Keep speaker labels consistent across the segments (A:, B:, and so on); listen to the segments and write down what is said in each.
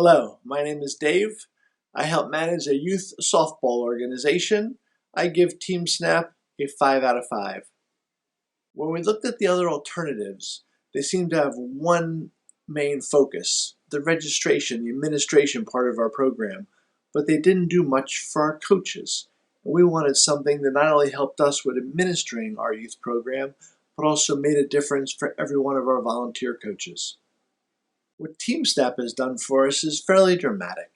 A: Hello, my name is Dave. I help manage a youth softball organization. I give TeamSnap a 5 out of 5. When we looked at the other alternatives, they seem to have one main focus, the registration, the administration part of our program, but they didn't do much for our coaches. And we wanted something that not only helped us with administering our youth program, but also made a difference for every one of our volunteer coaches. What TeamSnap has done for us is fairly dramatic.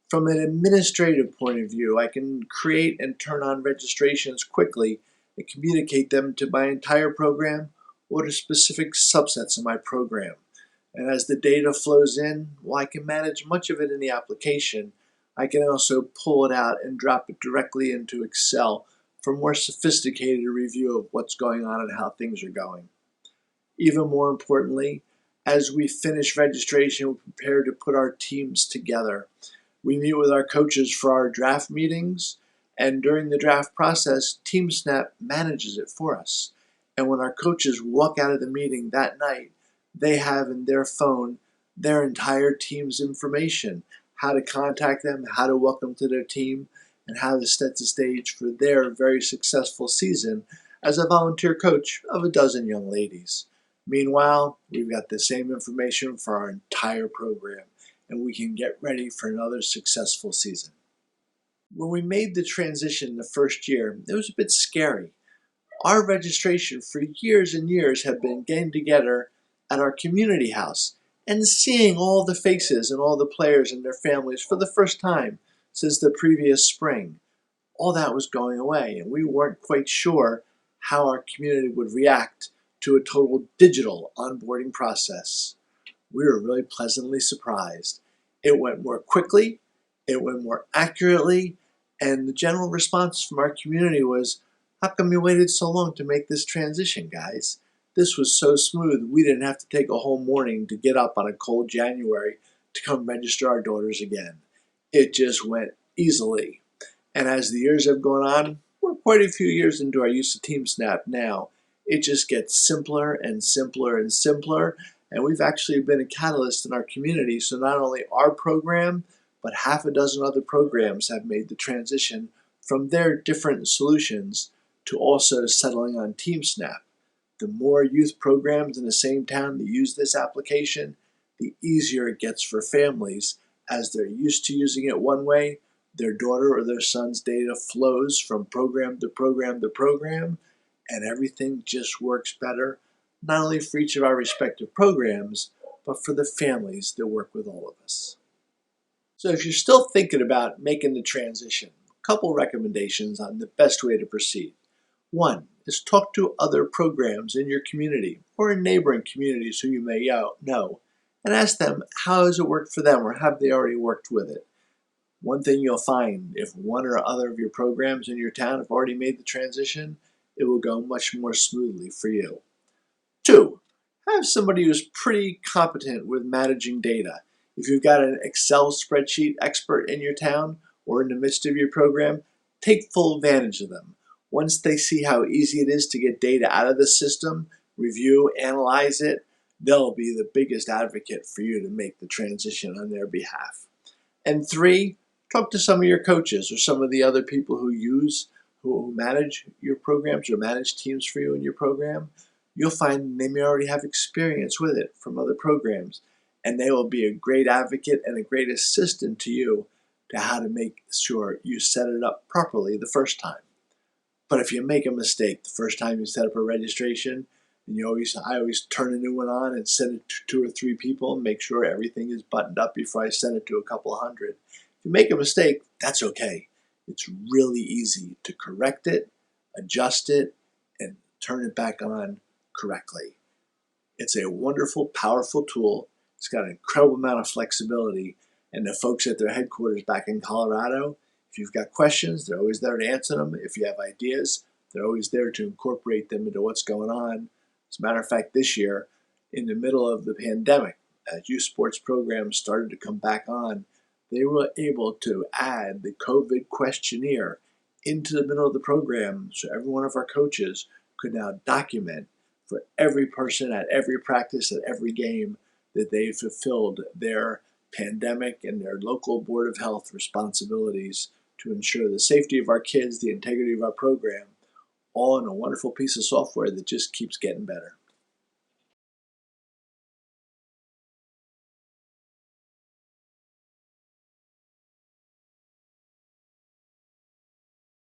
A: From an administrative point of view, I can create and turn on registrations quickly and communicate them to my entire program or to specific subsets of my program. And as the data flows in, while I can manage much of it in the application, I can also pull it out and drop it directly into Excel for more sophisticated review of what's going on and how things are going. Even more importantly, as we finish registration, we're prepared to put our teams together. We meet with our coaches for our draft meetings, and during the draft process, TeamSnap manages it for us. And when our coaches walk out of the meeting that night, they have in their phone their entire team's information, how to contact them, how to welcome to their team, and how to set the stage for their very successful season as a volunteer coach of a dozen young ladies. Meanwhile, we've got the same information for our entire program, and we can get ready for another successful season. When we made the transition the first year, it was a bit scary. Our registration for years and years had been getting together at our community house and seeing all the faces and all the players and their families for the first time since the previous spring. All that was going away, and we weren't quite sure how our community would react to a total digital onboarding process. We were really pleasantly surprised. It went more quickly, it went more accurately, and the general response from our community was, "How come you waited so long to make this transition, guys? This was so smooth, we didn't have to take a whole morning to get up on a cold January to come register our daughters again. It just went easily." And as the years have gone on, we're quite a few years into our use of TeamSnap now. It just gets simpler and simpler and simpler, and we've actually been a catalyst in our community. So not only our program, but half a dozen other programs have made the transition from their different solutions to also settling on TeamSnap. The more youth programs in the same town that use this application, the easier it gets for families as they're used to using it one way. Their daughter or their son's data flows from program to program to program, and everything just works better, not only for each of our respective programs, but for the families that work with all of us. So if you're still thinking about making the transition, a couple recommendations on the best way to proceed. One is talk to other programs in your community or in neighboring communities who you may know, and ask them how has it worked for them or have they already worked with it. One thing you'll find, if one or other of your programs in your town have already made the transition, it will go much more smoothly for you. Two, have somebody who's pretty competent with managing data. If you've got an Excel spreadsheet expert in your town or in the midst of your program, take full advantage of them. Once they see how easy it is to get data out of the system, review, analyze it, they'll be the biggest advocate for you to make the transition on their behalf. And three, talk to some of your coaches or some of the other people who manage your programs or manage teams for you in your program. You'll find they may already have experience with it from other programs, and they will be a great advocate and a great assistant to you to how to make sure you set it up properly the first time. But if you make a mistake the first time you set up a registration, and I always turn a new one on and send it to 2 or 3 people and make sure everything is buttoned up before I send it to a couple hundred. If you make a mistake, that's okay. It's really easy to correct it, adjust it, and turn it back on correctly. It's a wonderful, powerful tool. It's got an incredible amount of flexibility. And the folks at their headquarters back in Colorado, if you've got questions, they're always there to answer them. If you have ideas, they're always there to incorporate them into what's going on. As a matter of fact, this year, in the middle of the pandemic, as youth sports programs started to come back on, they were able to add the COVID questionnaire into the middle of the program so every one of our coaches could now document for every person at every practice, at every game, that they fulfilled their pandemic and their local Board of Health responsibilities to ensure the safety of our kids, the integrity of our program, all in a wonderful piece of software that just keeps getting better.